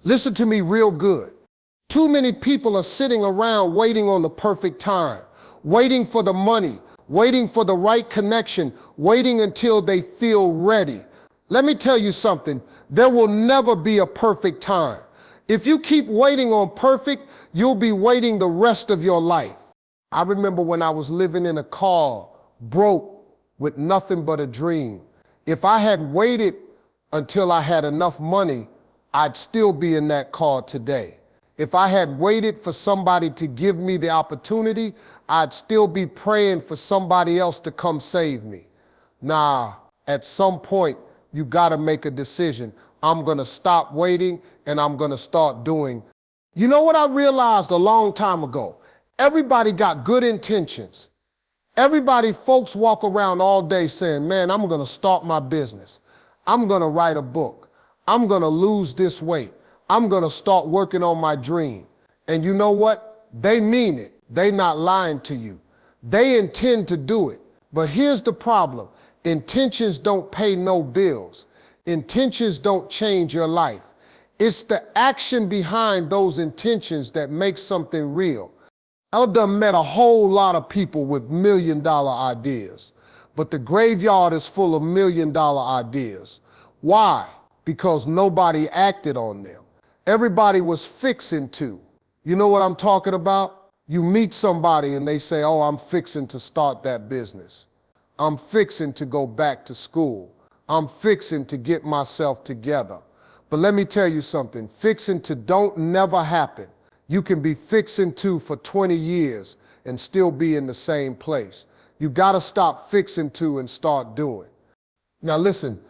Listen to me real good. Too many people are sitting around waiting on the perfect time, waiting for the money, waiting for the right connection, waiting until they feel ready. Let me tell you something, there will never be a perfect time. If you keep waiting on perfect, you'll be waiting the rest of your life. I remember when I was living in a car, broke, with nothing but a dream. If I had waited until I had enough money, I'd still be in that car today. If I had waited for somebody to give me the opportunity, I'd still be praying for somebody else to come save me. Nah, at some point, you gotta make a decision. I'm gonna stop waiting and I'm gonna start doing. You know what I realized a long time ago? Everybody got good intentions. Folks walk around all day saying, man, I'm gonna start my business. I'm gonna write a book. I'm gonna lose this weight. I'm gonna start working on my dream. And you know what? They mean it. They not lying to you. They intend to do it. But here's the problem. Intentions don't pay no bills. Intentions don't change your life. It's the action behind those intentions that makes something real. I've done met a whole lot of people with $1 million ideas, but the graveyard is full of $1 million ideas. Why? Because nobody acted on them. Everybody was fixing to. You know what I'm talking about? You meet somebody and they say, oh, I'm fixing to start that business. I'm fixing to go back to school. I'm fixing to get myself together. But let me tell you something, fixing to don't never happen. You can be fixing to for 20 years and still be in the same place. You gotta stop fixing to and start doing. Now listen,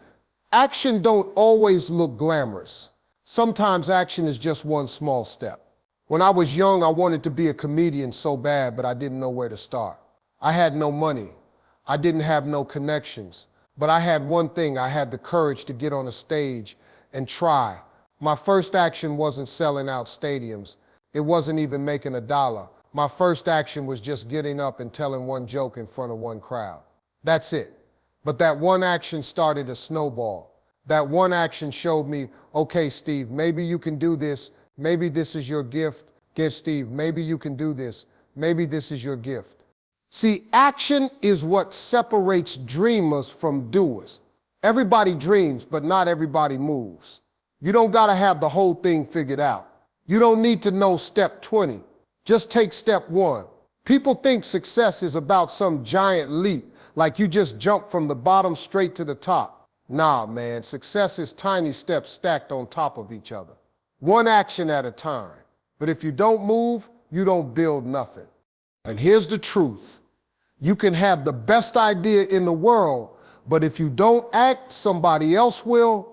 action don't always look glamorous. Sometimes action is just one small step. When I was young, I wanted to be a comedian so bad, but I didn't know where to start. I had no money. I didn't have no connections. But I had one thing, I had the courage to get on a stage and try. My first action wasn't selling out stadiums. It wasn't even making $1. My first action was just getting up and telling one joke in front of one crowd. That's it. But that one action started a snowball. That one action showed me, okay, Steve, maybe you can do this. Maybe this is your gift. Get Steve, maybe you can do this. Maybe this is your gift. See, action is what separates dreamers from doers. Everybody dreams, but not everybody moves. You don't gotta have the whole thing figured out. You don't need to know step 20. Just take step 1. People think success is about some giant leap, like you just jump from the bottom straight to the top. Nah, man, success is tiny steps stacked on top of each other. One action at a time. But if you don't move, you don't build nothing. And here's the truth. You can have the best idea in the world, but if you don't act, somebody else will.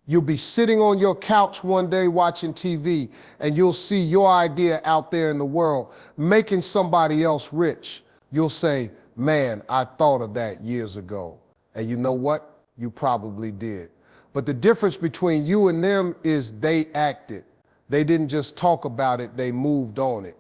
You'll be sitting on your couch one day watching TV and you'll see your idea out there in the world making somebody else rich. You'll say, man, I thought of that years ago. And you know what? You probably did. But the difference between you and them is they acted. They didn't just talk about it, they moved on it.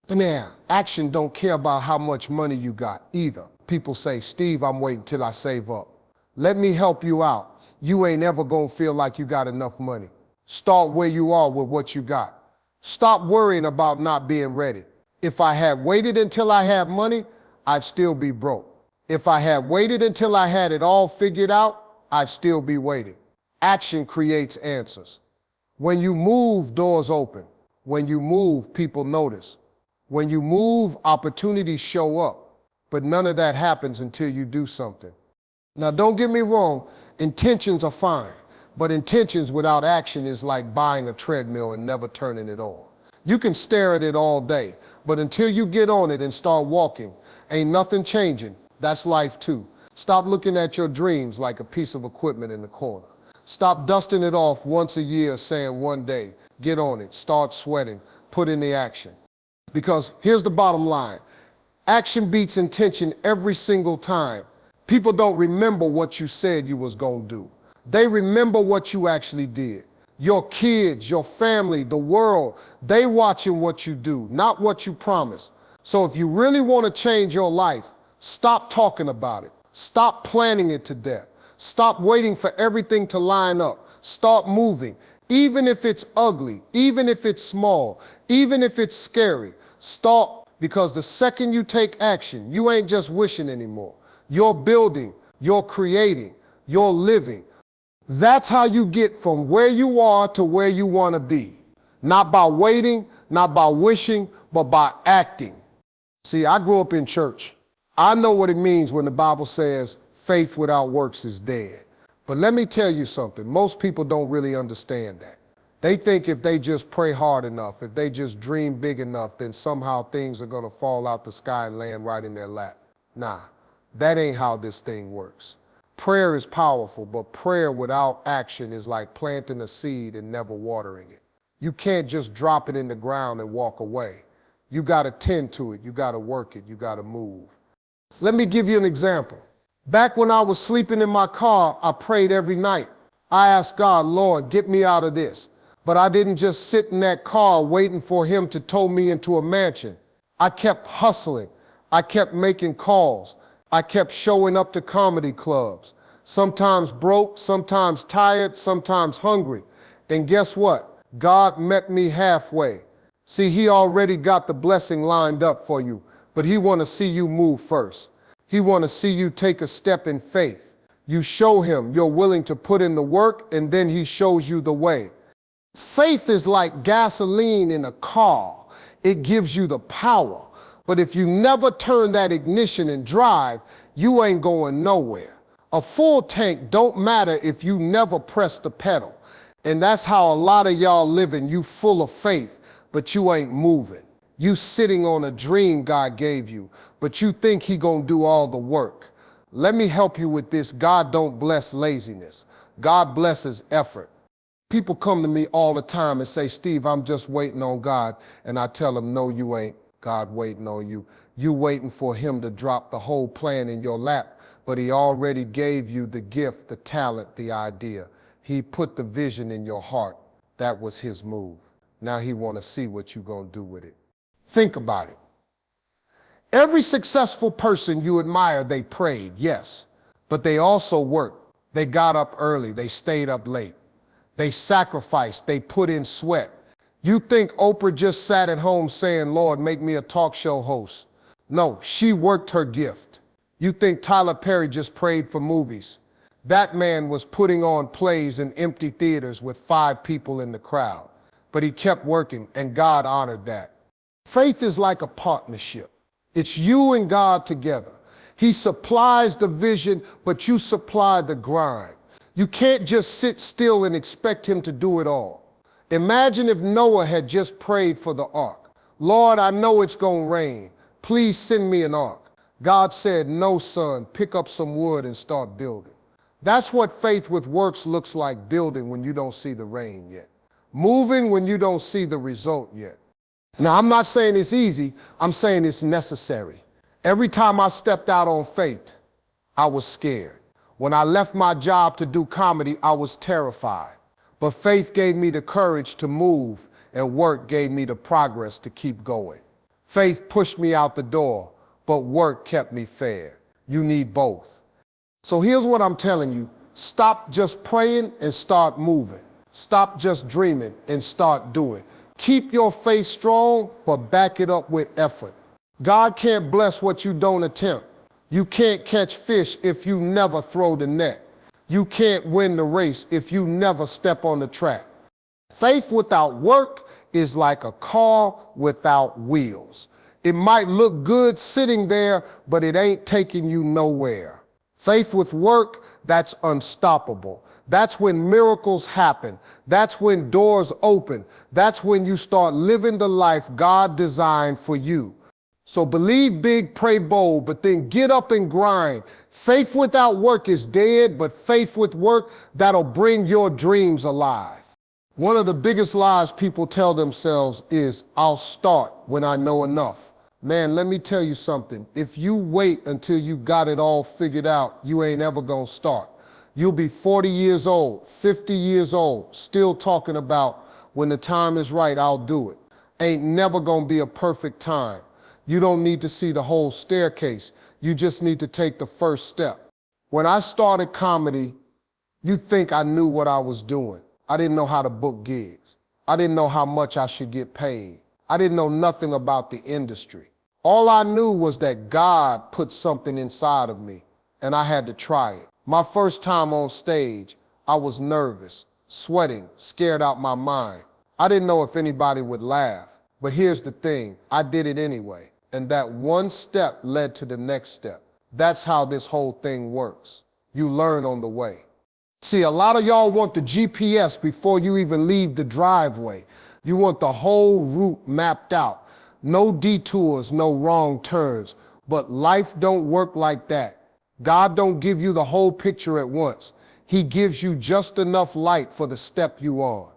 Now, action don't care about how much money you got either. People say, Steve, I'm waiting till I save up. Let me help you out. You ain't ever gonna feel like you got enough money. Start where you are with what you got. Stop worrying about not being ready. If I had waited until I had money, I'd still be broke. If I had waited until I had it all figured out, I'd still be waiting. Action creates answers. When you move, doors open. When you move, people notice. When you move, opportunities show up. But none of that happens until you do something. Now, don't get me wrong, intentions are fine, but intentions without action is like buying a treadmill and never turning it on. You can stare at it all day, but until you get on it and start walking, ain't nothing changing. That's life too. Stop looking at your dreams like a piece of equipment in the corner. Stop dusting it off once a year saying one day, get on it, start sweating, put in the action. Because here's the bottom line, action beats intention every single time. People don't remember what you said you was gonna do. They remember what you actually did. Your kids, your family, the world, they watching what you do, not what you promise. So if you really want to change your life, stop talking about it. Stop planning it to death. Stop waiting for everything to line up. Start moving. Even if it's ugly, even if it's small, even if it's scary, start, because the second you take action, you ain't just wishing anymore. You're building, you're creating, you're living. That's how you get from where you are to where you want to be. Not by waiting, not by wishing, but by acting. See, I grew up in church. I know what it means when the Bible says faith without works is dead. But let me tell you something. Most people don't really understand that. They think if they just pray hard enough, if they just dream big enough, then somehow things are going to fall out the sky and land right in their lap. Nah, that ain't how this thing works. Prayer is powerful, but prayer without action is like planting a seed and never watering it. You can't just drop it in the ground and walk away. You got to tend to it. You got to work it. You got to move. Let me give you an example. Back when I was sleeping in my car, I prayed every night. I asked God, Lord, get me out of this. But I didn't just sit in that car waiting for him to tow me into a mansion. I kept hustling. I kept making calls. I kept showing up to comedy clubs. Sometimes broke, sometimes tired, sometimes hungry. And guess what? God met me halfway. See, he already got the blessing lined up for you, but he want to see you move first. He want to see you take a step in faith. You show him you're willing to put in the work, and then he shows you the way. Faith is like gasoline in a car. It gives you the power. But if you never turn that ignition and drive, you ain't going nowhere. A full tank don't matter if you never press the pedal. And that's how a lot of y'all living. You full of faith, but you ain't moving. You sitting on a dream God gave you, but you think he gonna do all the work. Let me help you with this. God don't bless laziness. God blesses effort. People come to me all the time and say, Steve, I'm just waiting on God. And I tell them, no, you ain't. God waiting on you. You waiting for him to drop the whole plan in your lap, but he already gave you the gift, the talent, the idea. He put the vision in your heart. That was his move. Now he want to see what you gonna do with it. Think about it. Every successful person you admire, they prayed, yes, but they also worked. They got up early. They stayed up late. They sacrificed. They put in sweat. You think Oprah just sat at home saying, Lord, make me a talk show host? No, she worked her gift. You think Tyler Perry just prayed for movies? That man was putting on plays in empty theaters with 5 people in the crowd. But he kept working, and God honored that. Faith is like a partnership. It's you and God together. He supplies the vision, but you supply the grind. You can't just sit still and expect him to do it all. Imagine if Noah had just prayed for the ark. Lord, I know it's going to rain. Please send me an ark. God said, no, son, pick up some wood and start building. That's what faith with works looks like, building when you don't see the rain yet. Moving when you don't see the result yet. Now, I'm not saying it's easy. I'm saying it's necessary. Every time I stepped out on faith, I was scared. When I left my job to do comedy, I was terrified. But faith gave me the courage to move, and work gave me the progress to keep going. Faith pushed me out the door, but work kept me fair. You need both. So here's what I'm telling you. Stop just praying and start moving. Stop just dreaming and start doing. Keep your faith strong, but back it up with effort. God can't bless what you don't attempt. You can't catch fish if you never throw the net. You can't win the race if you never step on the track. Faith without work is like a car without wheels. It might look good sitting there, but it ain't taking you nowhere. Faith with work, that's unstoppable. That's when miracles happen. That's when doors open. That's when you start living the life God designed for you. So believe big, pray bold, but then get up and grind. Faith without work is dead, but faith with work, that'll bring your dreams alive. One of the biggest lies people tell themselves is, I'll start when I know enough. Man, let me tell you something. If you wait until you got it all figured out, you ain't ever gonna start. You'll be 40 years old, 50 years old, still talking about when the time is right, I'll do it. Ain't never gonna be a perfect time. You don't need to see the whole staircase. You just need to take the first step. When I started comedy, you'd think I knew what I was doing. I didn't know how to book gigs. I didn't know how much I should get paid. I didn't know nothing about the industry. All I knew was that God put something inside of me, and I had to try it. My first time on stage, I was nervous, sweating, scared out my mind. I didn't know if anybody would laugh, but here's the thing, I did it anyway. And that one step led to the next step. That's how this whole thing works. You learn on the way. See, a lot of y'all want the GPS before you even leave the driveway. You want the whole route mapped out. No detours, no wrong turns. But life don't work like that. God don't give you the whole picture at once. He gives you just enough light for the step you on.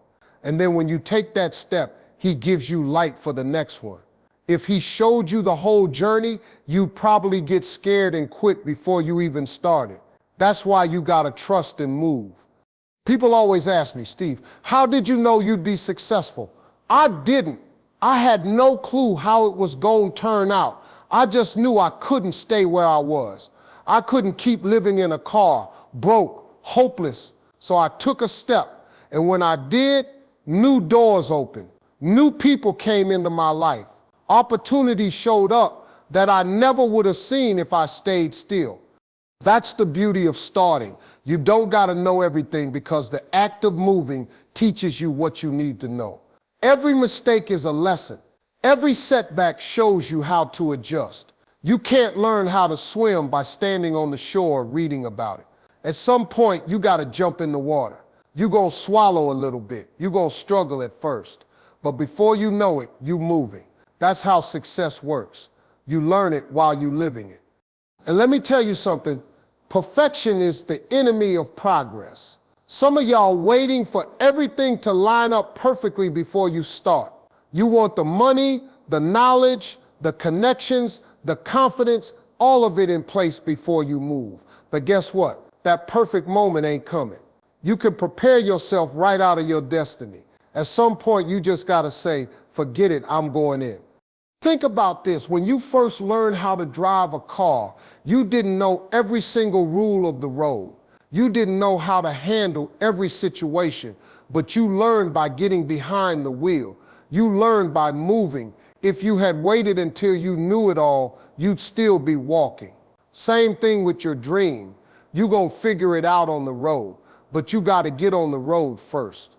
And then when you take that step, he gives you light for the next one. If he showed you the whole journey, you'd probably get scared and quit before you even started. That's why you gotta trust and move. People always ask me, Steve, how did you know you'd be successful? I didn't. I had no clue how it was going to turn out. I just knew I couldn't stay where I was. I couldn't keep living in a car, broke, hopeless. So I took a step. And when I did, new doors opened. New people came into my life. Opportunities showed up that I never would have seen if I stayed still. That's the beauty of starting. You don't got to know everything because the act of moving teaches you what you need to know. Every mistake is a lesson. Every setback shows you how to adjust. You can't learn how to swim by standing on the shore reading about it. At some point, you got to jump in the water. You're going to swallow a little bit. You're going to struggle at first. But before you know it, you're moving. That's how success works. You learn it while you're living it. And let me tell you something. Perfection is the enemy of progress. Some of y'all waiting for everything to line up perfectly before you start. You want the money, the knowledge, the connections, the confidence, all of it in place before you move. But guess what? That perfect moment ain't coming. You can prepare yourself right out of your destiny. At some point, you just gotta say, forget it, I'm going in. Think about this. When you first learned how to drive a car, you didn't know every single rule of the road. You didn't know how to handle every situation, but you learned by getting behind the wheel. You learned by moving. If you had waited until you knew it all, you'd still be walking. Same thing with your dream. You're gonna figure it out on the road, but you gotta get on the road first.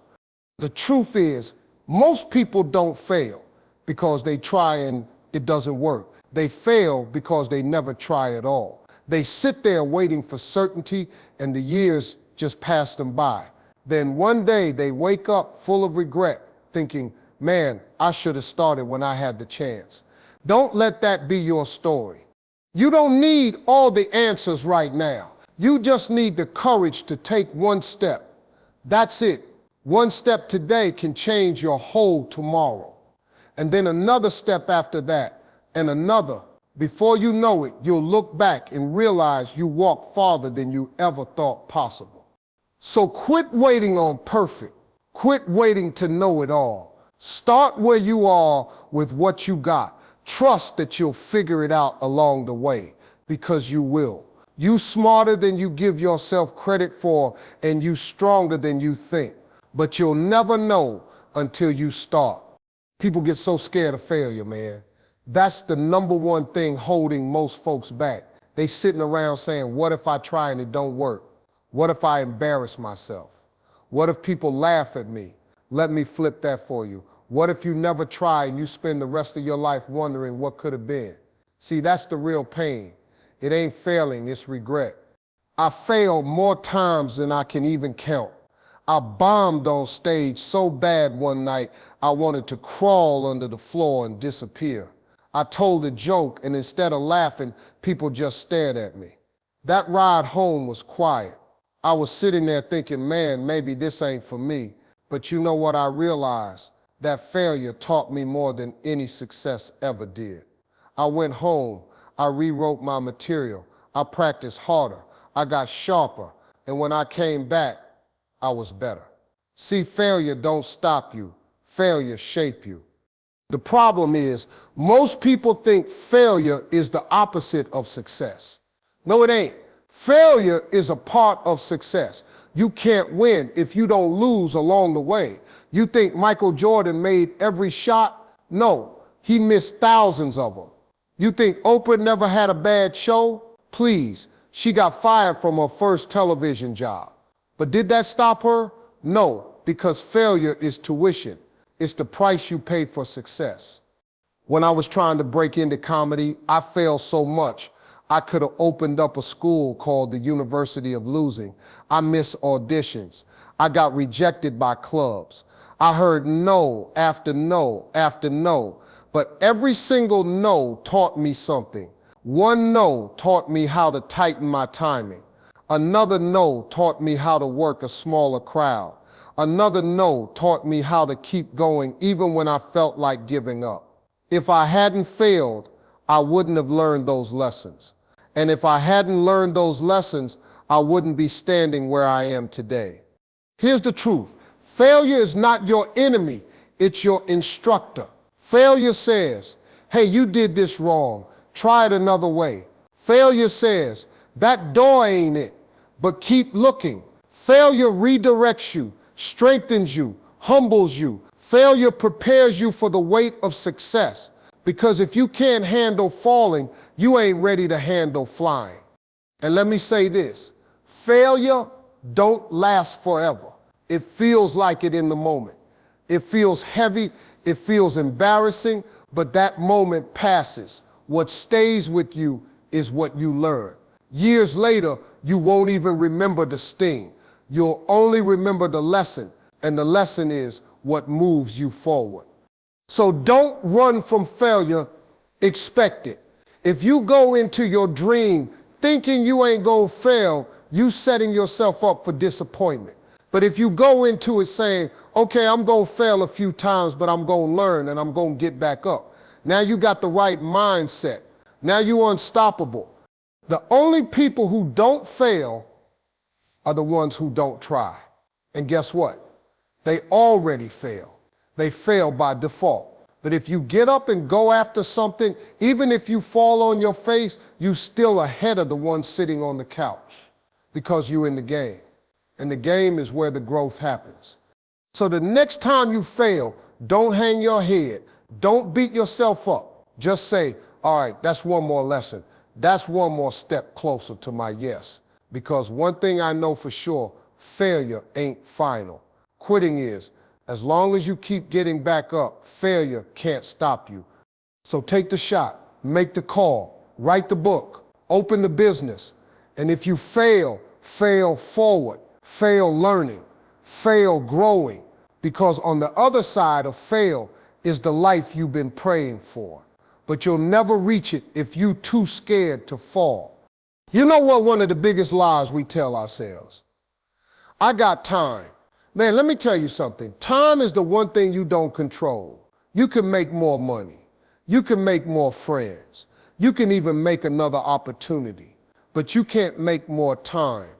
The truth is, most people don't fail because they try and it doesn't work. They fail because they never try at all. They sit there waiting for certainty and the years just pass them by. Then one day they wake up full of regret thinking, man, I should have started when I had the chance. Don't let that be your story. You don't need all the answers right now. You just need the courage to take one step. That's it. One step today can change your whole tomorrow. And then another step after that, and another. Before you know it, you'll look back and realize you walked farther than you ever thought possible. So quit waiting on perfect. Quit waiting to know it all. Start where you are with what you got. Trust that you'll figure it out along the way, because you will. You smarter than you give yourself credit for, and you stronger than you think. But you'll never know until you start. People get so scared of failure, man. That's the number one thing holding most folks back. They sitting around saying, what if I try and it don't work? What if I embarrass myself? What if people laugh at me? Let me flip that for you. What if you never try and you spend the rest of your life wondering what could have been? See, that's the real pain. It ain't failing, it's regret. I failed more times than I can even count. I bombed on stage so bad one night, I wanted to crawl under the floor and disappear. I told a joke, and instead of laughing, people just stared at me. That ride home was quiet. I was sitting there thinking, man, maybe this ain't for me. But you know what I realized? That failure taught me more than any success ever did. I went home. I rewrote my material. I practiced harder. I got sharper. And when I came back, I was better. See, failure don't stop you. Failure shape you. The problem is, most people think failure is the opposite of success. No, it ain't. Failure is a part of success. You can't win if you don't lose along the way. You think Michael Jordan made every shot? No, he missed thousands of them. You think Oprah never had a bad show? Please, she got fired from her first television job. But did that stop her? No, because failure is tuition. It's the price you pay for success. When I was trying to break into comedy, I failed so much. I could have opened up a school called the University of Losing. I missed auditions. I got rejected by clubs. I heard no after no after no. But every single no taught me something. One no taught me how to tighten my timing. Another no taught me how to work a smaller crowd. Another no taught me how to keep going even when I felt like giving up. If I hadn't failed, I wouldn't have learned those lessons. And if I hadn't learned those lessons, I wouldn't be standing where I am today. Here's the truth. Failure is not your enemy, it's your instructor. Failure says, hey, you did this wrong. Try it another way. Failure says, that door ain't it, but keep looking. Failure redirects you, strengthens you, humbles you. Failure prepares you for the weight of success. Because if you can't handle falling, you ain't ready to handle flying. And let me say this, failure don't last forever. It feels like it in the moment. It feels heavy, it feels embarrassing, but that moment passes. What stays with you is what you learn. Years later, you won't even remember the sting. You'll only remember the lesson, and the lesson is what moves you forward. So don't run from failure, expect it. If you go into your dream thinking you ain't gonna fail, you setting yourself up for disappointment. But if you go into it saying, okay, I'm gonna fail a few times, but I'm gonna learn and I'm gonna get back up. Now you got the right mindset. Now you're unstoppable. The only people who don't fail are the ones who don't try. And guess what? They already fail. They fail by default. But if you get up and go after something, even if you fall on your face, you're still ahead of the one sitting on the couch because you're in the game. And the game is where the growth happens. So the next time you fail, don't hang your head. Don't beat yourself up. Just say, all right, that's one more lesson. That's one more step closer to my yes. Because one thing I know for sure, failure ain't final. Quitting is. As long as you keep getting back up, failure can't stop you. So take the shot, make the call, write the book, open the business. And if you fail, fail forward, fail learning, fail growing. Because on the other side of fail is the life you've been praying for. But you'll never reach it if you're too scared to fall. You know what one of the biggest lies we tell ourselves? I got time. Man, let me tell you something. Time is the one thing you don't control. You can make more money. You can make more friends. You can even make another opportunity. But you can't make more time.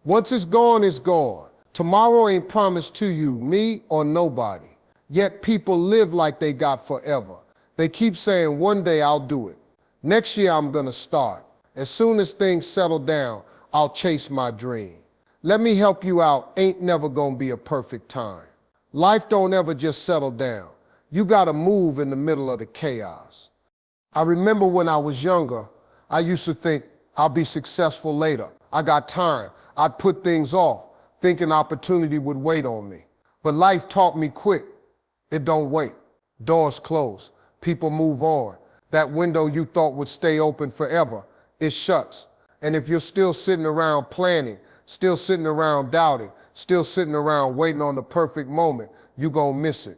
Once it's gone, it's gone. Tomorrow ain't promised to you, me or nobody. Yet people live like they got forever. They keep saying, one day I'll do it. Next year I'm gonna start. As soon as things settle down, I'll chase my dream. Let me help you out, ain't never gonna be a perfect time. Life don't ever just settle down. You gotta move in the middle of the chaos. I remember when I was younger, I used to think, I'll be successful later. I got time. I'd put things off, thinking opportunity would wait on me. But life taught me quick. It don't wait. Doors close. People move on. That window you thought would stay open forever, it shuts. And if you're still sitting around planning, still sitting around doubting, still sitting around waiting on the perfect moment, you're gonna miss it.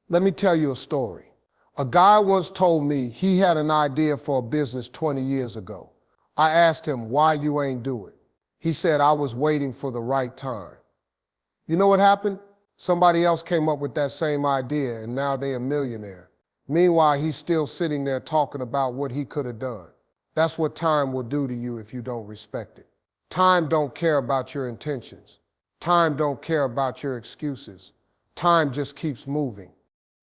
Let me tell you a story. A guy once told me he had an idea for a business 20 years ago. I asked him, why you ain't do it? He said, I was waiting for the right time. You know what happened? Somebody else came up with that same idea and now they're a millionaire. Meanwhile, he's still sitting there talking about what he could have done. That's what time will do to you if you don't respect it. Time don't care about your intentions. Time don't care about your excuses. Time just keeps moving.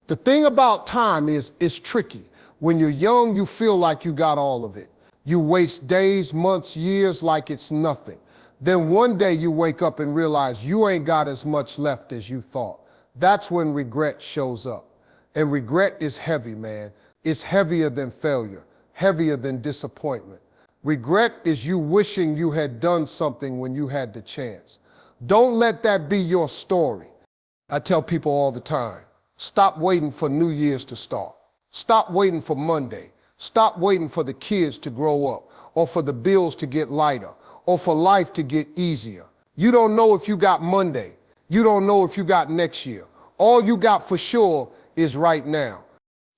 The thing about time is it's tricky. When you're young, you feel like you got all of it. You waste days, months, years like it's nothing. Then one day you wake up and realize you ain't got as much left as you thought. That's when regret shows up. And regret is heavy, man. It's heavier than failure, heavier than disappointment. Regret is you wishing you had done something when you had the chance. Don't let that be your story. I tell people all the time, stop waiting for New Year's to start. Stop waiting for Monday. Stop waiting for the kids to grow up, or for the bills to get lighter, or for life to get easier. You don't know if you got Monday. You don't know if you got next year. All you got for sure is right now.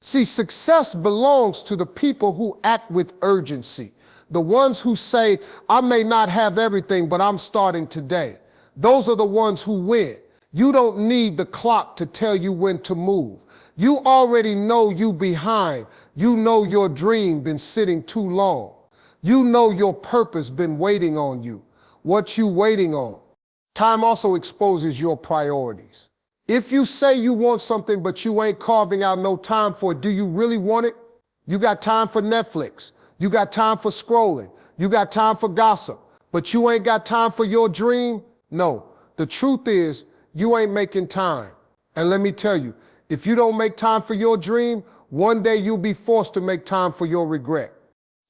See, success belongs to the people who act with urgency. The ones who say, I may not have everything, but I'm starting today. Those are the ones who win. You don't need the clock to tell you when to move. You already know you behind. You know your dream been sitting too long. You know your purpose been waiting on you. What you waiting on? Time also exposes your priorities. If you say you want something but you ain't carving out no time for it, do you really want it? You got time for Netflix. You got time for scrolling. You got time for gossip. But you ain't got time for your dream? No. The truth is, you ain't making time. And let me tell you, if you don't make time for your dream, one day you'll be forced to make time for your regret.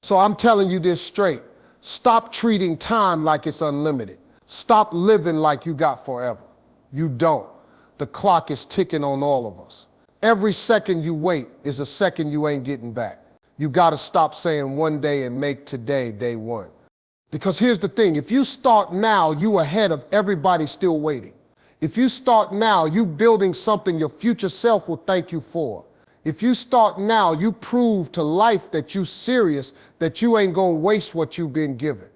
So I'm telling you this straight. Stop treating time like it's unlimited. Stop living like you got forever. You don't. The clock is ticking on all of us. Every second you wait is a second you ain't getting back. You gotta stop saying one day and make today day one. Because here's the thing, if you start now, you ahead of everybody still waiting. If you start now, you building something your future self will thank you for. If you start now, you prove to life that you serious, that you ain't gonna waste what you've been given.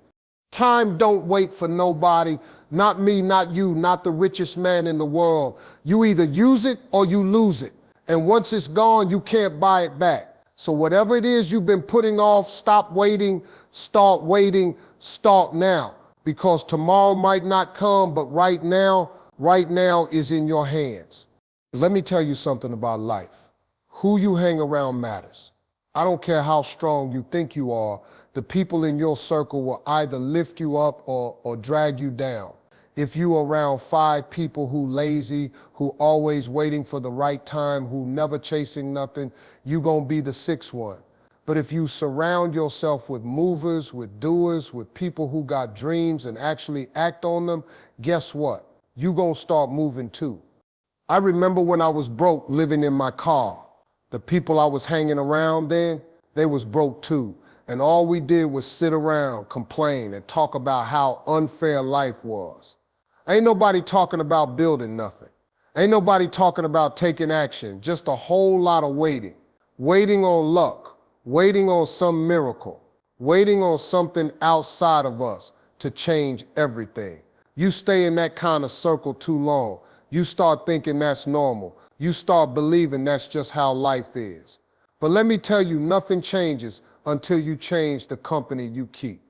Time don't wait for nobody, not me, not you, not the richest man in the world. You either use it or you lose it. And once it's gone, you can't buy it back. So whatever it is you've been putting off, stop waiting, start now. Because tomorrow might not come, but right now is in your hands. Let me tell you something about life. Who you hang around matters. I don't care how strong you think you are, the people in your circle will either lift you up or drag you down. If you around 5 people who lazy, who always waiting for the right time, who never chasing nothing, you gonna be the 6th one. But if you surround yourself with movers, with doers, with people who got dreams and actually act on them, guess what? You gonna start moving too. I remember when I was broke living in my car. The people I was hanging around then, they was broke too. And all we did was sit around, complain, and talk about how unfair life was. Ain't nobody talking about building nothing. Ain't nobody talking about taking action, just a whole lot of waiting. Waiting on luck, waiting on some miracle, waiting on something outside of us to change everything. You stay in that kind of circle too long, you start thinking that's normal. You start believing that's just how life is. But let me tell you, nothing changes until you change the company you keep.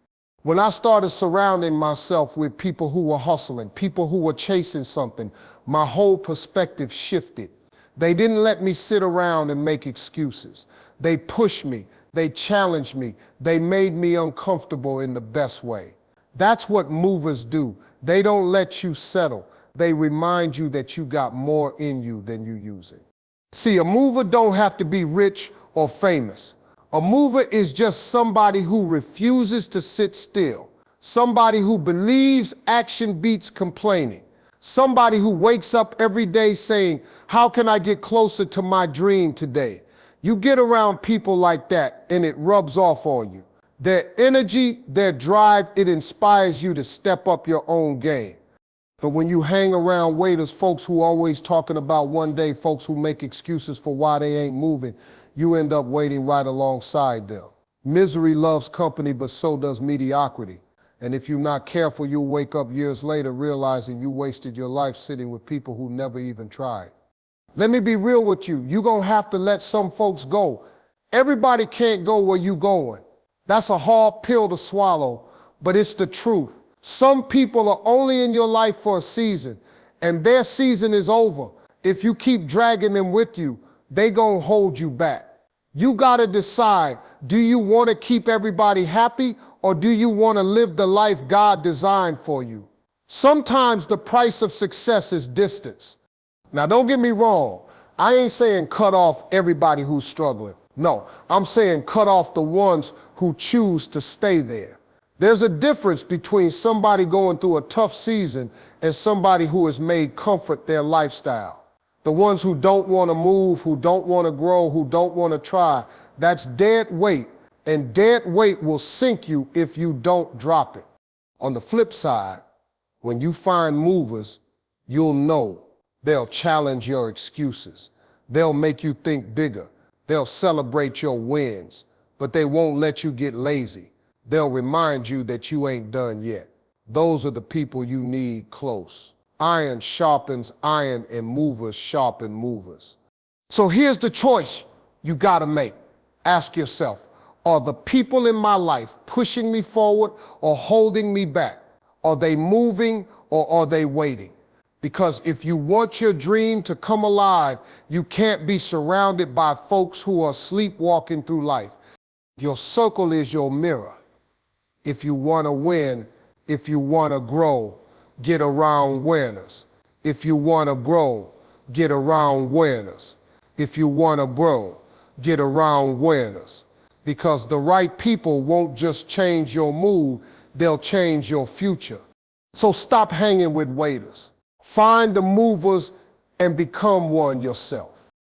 When I started surrounding myself with people who were hustling, people who were chasing something, my whole perspective shifted. They didn't let me sit around and make excuses. They pushed me, they challenged me, they made me uncomfortable in the best way. That's what movers do. They don't let you settle. They remind you that you got more in you than you using. See, a mover don't have to be rich or famous. A mover is just somebody who refuses to sit still. Somebody who believes action beats complaining. Somebody who wakes up every day saying, how can I get closer to my dream today? You get around people like that and it rubs off on you. Their energy, their drive, it inspires you to step up your own game. But when you hang around waiters, folks who always talking about one day, folks who make excuses for why they ain't moving, you end up waiting right alongside them. Misery loves company, but so does mediocrity. And if you're not careful, you'll wake up years later realizing you wasted your life sitting with people who never even tried. Let me be real with you. You're gonna have to let some folks go. Everybody can't go where you're going. That's a hard pill to swallow, but it's the truth. Some people are only in your life for a season, and their season is over. If you keep dragging them with you, they gonna hold you back. You gotta decide, do you wanna keep everybody happy, or do you want to live the life God designed for you? Sometimes the price of success is distance. Now, don't get me wrong. I ain't saying cut off everybody who's struggling. No, I'm saying cut off the ones who choose to stay there. There's a difference between somebody going through a tough season and somebody who has made comfort their lifestyle. The ones who don't want to move, who don't want to grow, who don't want to try, that's dead weight, and dead weight will sink you if you don't drop it. On the flip side, when you find movers, you'll know they'll challenge your excuses. They'll make you think bigger. They'll celebrate your wins, but they won't let you get lazy. They'll remind you that you ain't done yet. Those are the people you need close. Iron sharpens iron, and movers sharpen movers. So here's the choice you gotta make. Ask yourself, are the people in my life pushing me forward or holding me back? Are they moving or are they waiting? Because if you want your dream to come alive, you can't be surrounded by folks who are sleepwalking through life. Your circle is your mirror. If you want to win, if you want to grow, get around winners. If you want to grow, get around winners. If you want to grow, get around winners. Because the right people won't just change your mood, they'll change your future. So stop hanging with waiters. Find the movers and become one yourself.